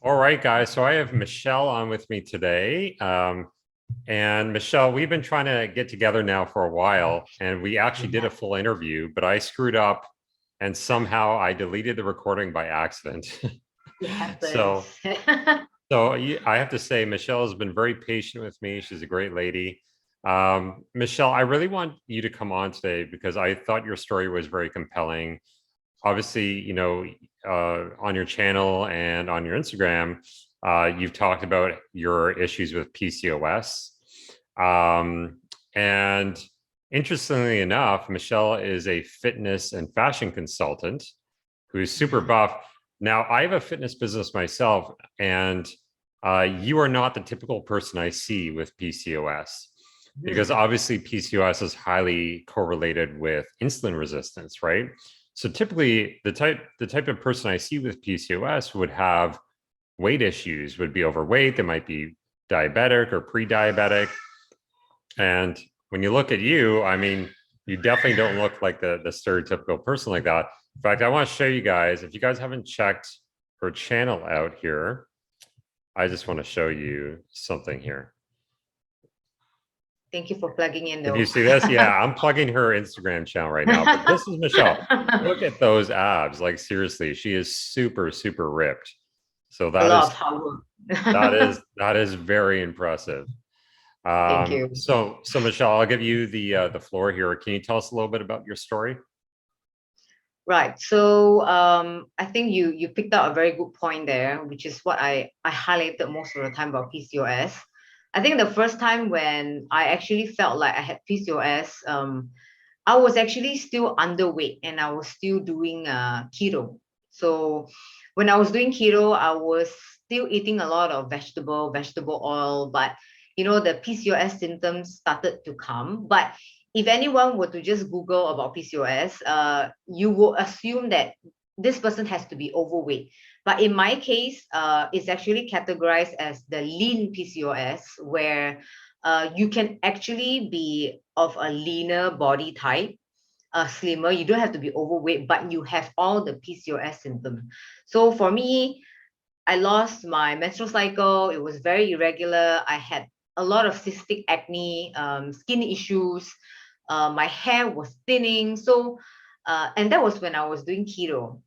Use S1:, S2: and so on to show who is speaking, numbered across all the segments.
S1: All right, guys. So I have Michelle on with me today. And Michelle, we've been trying to get together now for a while, and we actually did a full interview, but I screwed up and somehow I deleted the recording by accident.
S2: It happens.
S1: So, I have to say, Michelle has been very patient with me. She's a great lady. Michelle, I really want you to come on today because I thought your story was very compelling. Obviously, on your channel and on your Instagram, you've talked about your issues with PCOS. And interestingly enough, Michelle is a fitness and fashion consultant who's super buff. Now, I have a fitness business myself, and you are not the typical person I see with PCOS because obviously PCOS is highly correlated with insulin resistance, right? So typically, the type of person I see with PCOS would have weight issues, would be overweight, they might be diabetic or pre-diabetic. And when you look at you, I mean, you definitely don't look like the stereotypical person like that. In fact, I want to show you guys, if you guys haven't checked her channel out here, I just want to show you something here.
S2: Thank you for plugging in,
S1: If
S2: though.
S1: you see this, yeah, I'm plugging her Instagram channel right now. But this is Michelle. Look at those abs. Like seriously, she is super, super ripped. So
S2: A lot of hard work.
S1: that is very impressive.
S2: Thank you.
S1: So Michelle, I'll give you the floor here. Can you tell us a little bit about your story?
S2: Right. So I think you picked out a very good point there, which is what I highlighted most of the time about PCOS. I think the first time when I actually felt like I had PCOS, I was actually still underweight and I was still doing keto. So when I was doing keto, I was still eating a lot of vegetable oil, but the PCOS symptoms started to come. But if anyone were to just Google about PCOS, you will assume that this person has to be overweight. But in my case, it's actually categorized as the lean PCOS, where you can actually be of a leaner body type, slimmer. You don't have to be overweight, but you have all the PCOS symptoms. So for me, I lost my menstrual cycle. It was very irregular. I had a lot of cystic acne, skin issues. My hair was thinning. So, and that was when I was doing keto.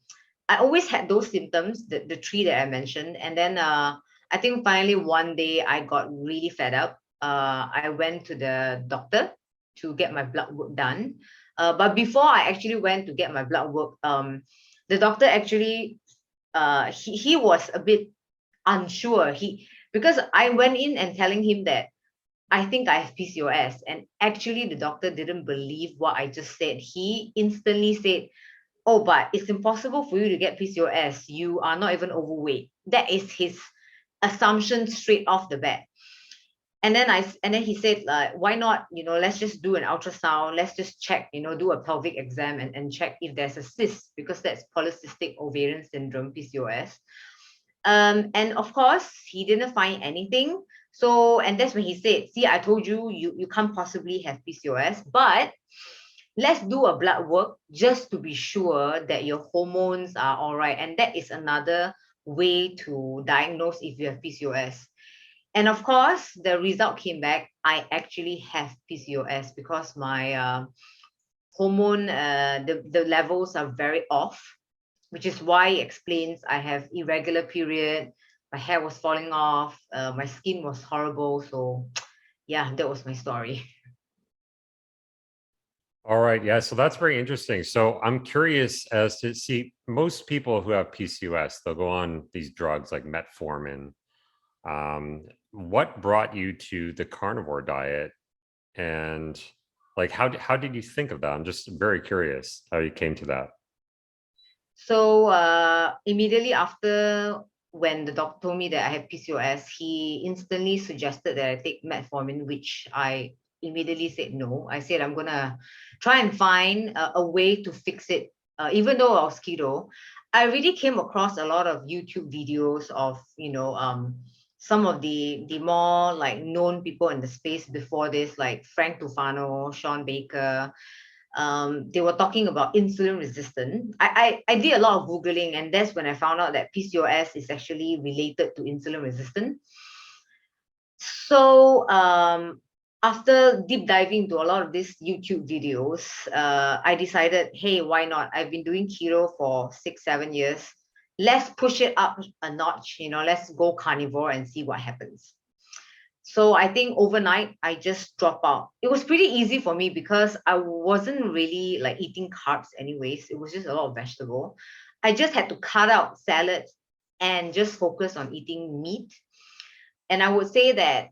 S2: I always had those symptoms, the three that I mentioned. And then I think finally one day I got really fed up. I went to the doctor to get my blood work done. But before I actually went to get my blood work, the doctor actually he was a bit unsure. Because I went in and telling him that I think I have PCOS, and actually the doctor didn't believe what I just said. He instantly said, "Oh, but it's impossible for you to get PCOS. You are not even overweight." That is his assumption straight off the bat. And then he said, like, why not, let's just do an ultrasound, let's just check, do a pelvic exam and check if there's a cyst, because that's polycystic ovarian syndrome, PCOS. And of course, he didn't find anything. So, and that's when he said, "See, I told you, you can't possibly have PCOS, but let's do a blood work just to be sure that your hormones are all right." And that is another way to diagnose if you have PCOS. And of course, the result came back. I actually have PCOS because my hormone, the levels are very off, which is why it explains I have irregular period. My hair was falling off. My skin was horrible. So yeah, that was my story.
S1: All right, yeah, so that's very interesting. So I'm curious as to see most people who have PCOS, they'll go on these drugs like metformin. What brought you to the carnivore diet, and like how did you think of that? I'm just very curious how you came to that.
S2: So immediately after, when the doctor told me that I had PCOS, he instantly suggested that I take metformin, which I immediately said no. I said I'm gonna try and find a way to fix it. Even though I was keto, I really came across a lot of YouTube videos of some of the more like known people in the space before this, like Frank Tufano, Sean Baker. they were talking about insulin resistance. I did a lot of Googling, and that's when I found out that PCOS is actually related to insulin resistance. So after deep diving into a lot of these YouTube videos, I decided, hey, why not? I've been doing keto for 6-7 years. Let's push it up a notch, let's go carnivore and see what happens. So I think overnight, I just drop out. It was pretty easy for me because I wasn't really like eating carbs anyways. It was just a lot of vegetable. I just had to cut out salads and just focus on eating meat. And I would say that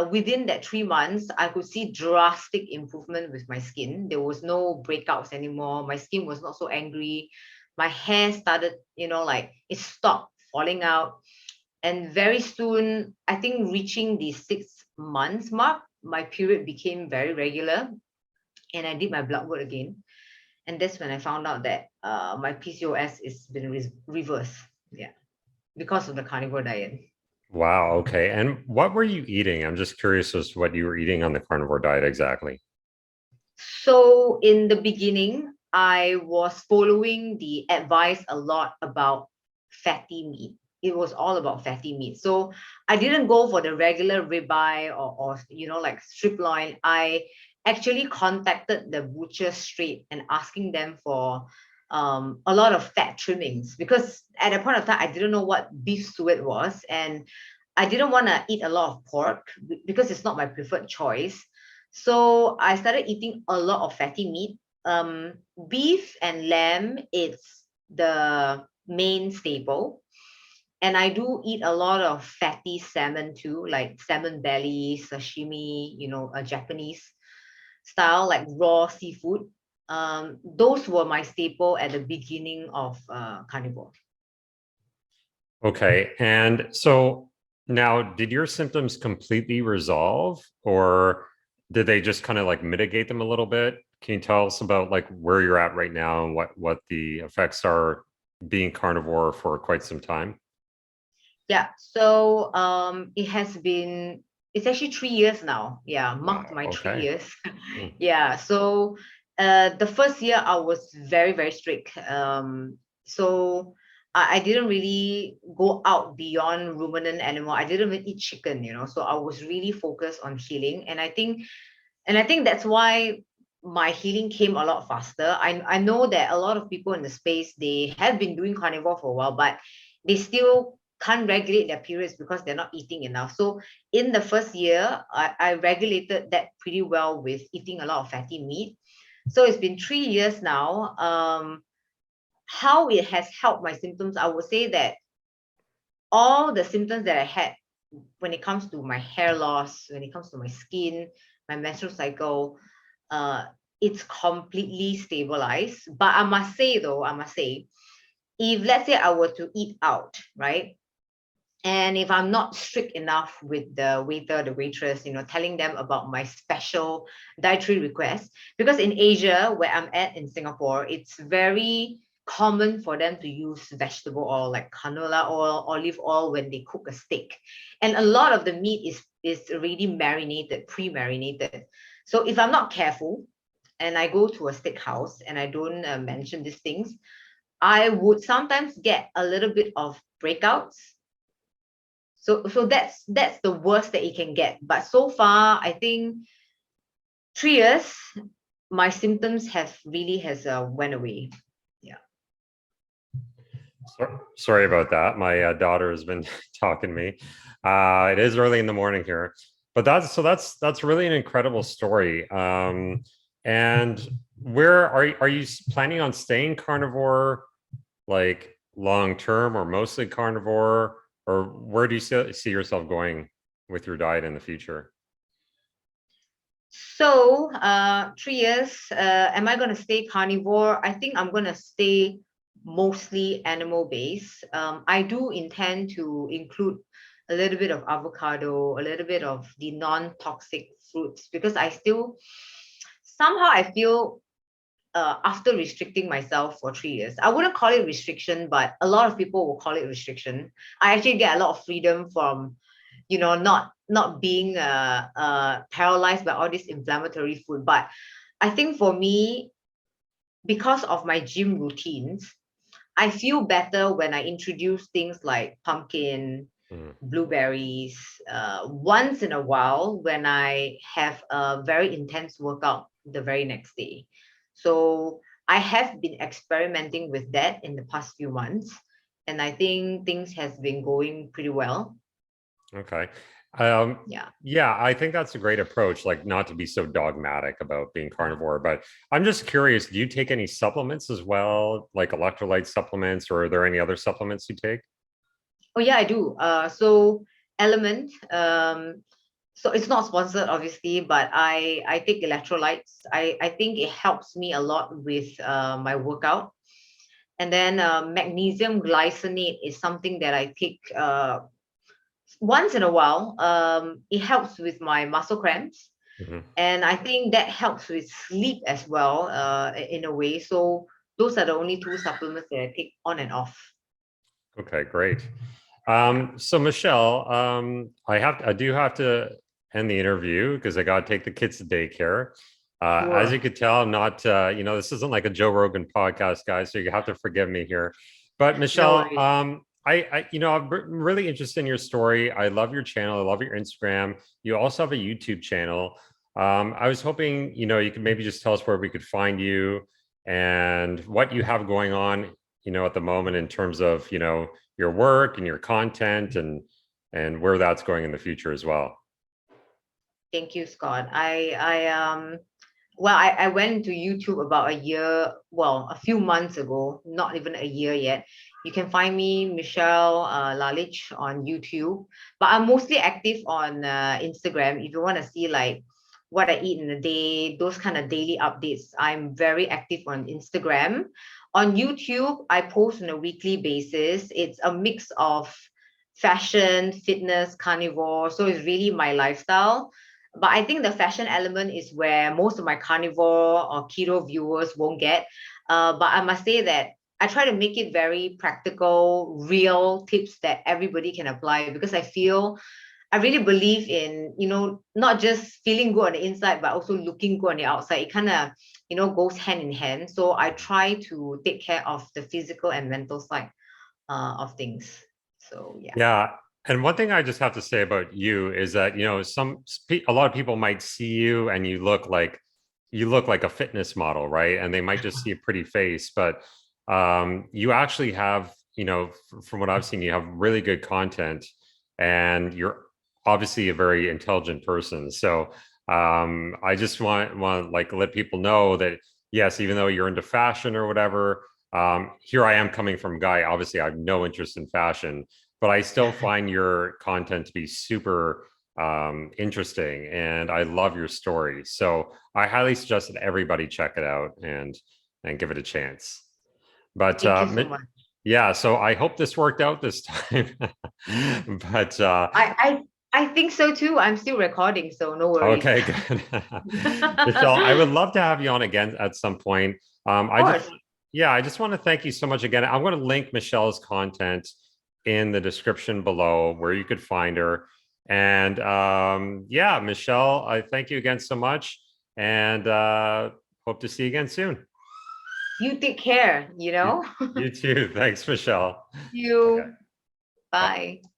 S2: within that 3 months, I could see drastic improvement with my skin. There was no breakouts anymore. My skin was not so angry. My hair started, like it stopped falling out. And very soon, I think reaching the 6 months mark, my period became very regular. And I did my blood work again. And that's when I found out that my PCOS is been reversed. Yeah, because of the carnivore diet.
S1: Wow. Okay. And what were you eating? I'm just curious as to what you were eating on the carnivore diet exactly.
S2: So in the beginning, I was following the advice a lot about fatty meat. It was all about fatty meat. So I didn't go for the regular ribeye or like strip loin. I actually contacted the butcher straight and asking them for a lot of fat trimmings, because at that point of time I didn't know what beef suet was, and I didn't want to eat a lot of pork because it's not my preferred choice. So I started eating a lot of fatty meat. Beef and lamb, it's the main staple. And I do eat a lot of fatty salmon too, like salmon belly, sashimi, a Japanese style, like raw seafood. Those were my staple at the beginning of carnivore.
S1: Okay. And so now, did your symptoms completely resolve, or did they just kind of like mitigate them a little bit? Can you tell us about like where you're at right now and what the effects are being carnivore for quite some time?
S2: Yeah. So it's actually 3 years now. Yeah, marked
S1: Wow.
S2: my three
S1: Okay.
S2: years.
S1: Hmm.
S2: Yeah. So the first year I was very, very strict. So I didn't really go out beyond ruminant animal. I didn't even eat chicken, So I was really focused on healing. And I think that's why my healing came a lot faster. I know that a lot of people in the space, they have been doing carnivore for a while, but they still can't regulate their periods because they're not eating enough. So in the first year, I regulated that pretty well with eating a lot of fatty meat. So it's been 3 years now. How it has helped my symptoms, I would say that all the symptoms that I had when it comes to my hair loss, when it comes to my skin, my menstrual cycle, uh, it's completely stabilized. But I must say, if let's say I were to eat out, right? And if I'm not strict enough with the waiter, the waitress, telling them about my special dietary requests, because in Asia, where I'm at in Singapore, it's very common for them to use vegetable oil like canola oil, olive oil when they cook a steak. And a lot of the meat is already marinated, pre-marinated. So if I'm not careful and I go to a steakhouse and I don't mention these things, I would sometimes get a little bit of breakouts. So that's the worst that it can get. But so far, I think 3 years, my symptoms have really has went away. Yeah.
S1: Sorry about that. My daughter has been talking to me. It is early in the morning here, but that's really an incredible story. And where are you planning on staying carnivore, like long term, or mostly carnivore, or where do you see yourself going with your diet in the future?
S2: So 3 years, am I going to stay carnivore? I think I'm going to stay mostly animal based. I do intend to include a little bit of avocado, a little bit of the non-toxic fruits, because I feel after restricting myself for 3 years. I wouldn't call it restriction, but a lot of people will call it restriction. I actually get a lot of freedom from, not being paralyzed by all this inflammatory food. But I think for me, because of my gym routines, I feel better when I introduce things like pumpkin,
S1: Mm.
S2: blueberries, once in a while when I have a very intense workout the very next day. So I have been experimenting with that in the past few months, and I think things has been going pretty well.
S1: Okay. Um,
S2: Yeah.
S1: yeah, I think that's a great approach, like not to be so dogmatic about being carnivore. But I'm just curious, do you take any supplements as well, like electrolyte supplements, or are there any other supplements you take?
S2: Oh yeah, I do. So Element. So it's not sponsored, obviously, but I take electrolytes. I think it helps me a lot with my workout. And then magnesium glycinate is something that I take once in a while. It helps with my muscle cramps,
S1: Mhm.
S2: and I think that helps with sleep as well, in a way. So those are the only two supplements that I take on and off.
S1: Okay, great.
S2: Yeah.
S1: So Michelle, I do have to end the interview because I got to take the kids to daycare. As you
S2: Sure.
S1: could tell, I'm not, this isn't like a Joe Rogan podcast, guys, so you have to forgive me here. But
S2: No
S1: Michelle,
S2: worries.
S1: I'm really interested in your story. I love your channel. I love your Instagram. You also have a YouTube channel. I was hoping, you could maybe just tell us where we could find you and what you have going on, at the moment in terms of, your work and your content and where that's going in the future as well.
S2: Thank you, Scott. I went to YouTube about a year, well, a few months ago, not even a year yet. You can find me, Michelle Lalic, on YouTube, but I'm mostly active on Instagram. If you want to see like what I eat in a day, those kind of daily updates, I'm very active on Instagram. On YouTube, I post on a weekly basis. It's a mix of fashion, fitness, carnivore. So it's really my lifestyle, but I think the fashion element is where most of my carnivore or keto viewers won't get. But I must say that I try to make it very practical, real tips that everybody can apply, because I really believe in, not just feeling good on the inside, but also looking good on the outside. It kind of, goes hand in hand. So I try to take care of the physical and mental side of things. So yeah.
S1: Yeah. And one thing I just have to say about you is that, a lot of people might see you and you look like a fitness model, right? And they might just see a pretty face, but you actually have, from what I've seen, you have really good content and you're obviously a very intelligent person. So I just want like let people know that yes, even though you're into fashion or whatever, here I am coming from a guy. Obviously, I have no interest in fashion, but I still find your content to be super interesting, and I love your story. So I highly suggest that everybody check it out and give it a chance. But
S2: Thank you so much.
S1: yeah, so I hope this worked out this time. But
S2: I I think so too. I'm still recording, so no worries.
S1: okay, good. Michelle, I would
S2: Of
S1: love to have you on again at some point.
S2: course.
S1: Yeah, I just want to thank you so much again. I'm going to link Michelle's content in the description below where you could find her. And yeah, Michelle, I thank you again so much and hope to see you again soon.
S2: You take care,
S1: You, you too. Thanks, Michelle. Okay,
S2: You
S1: bye.
S2: bye.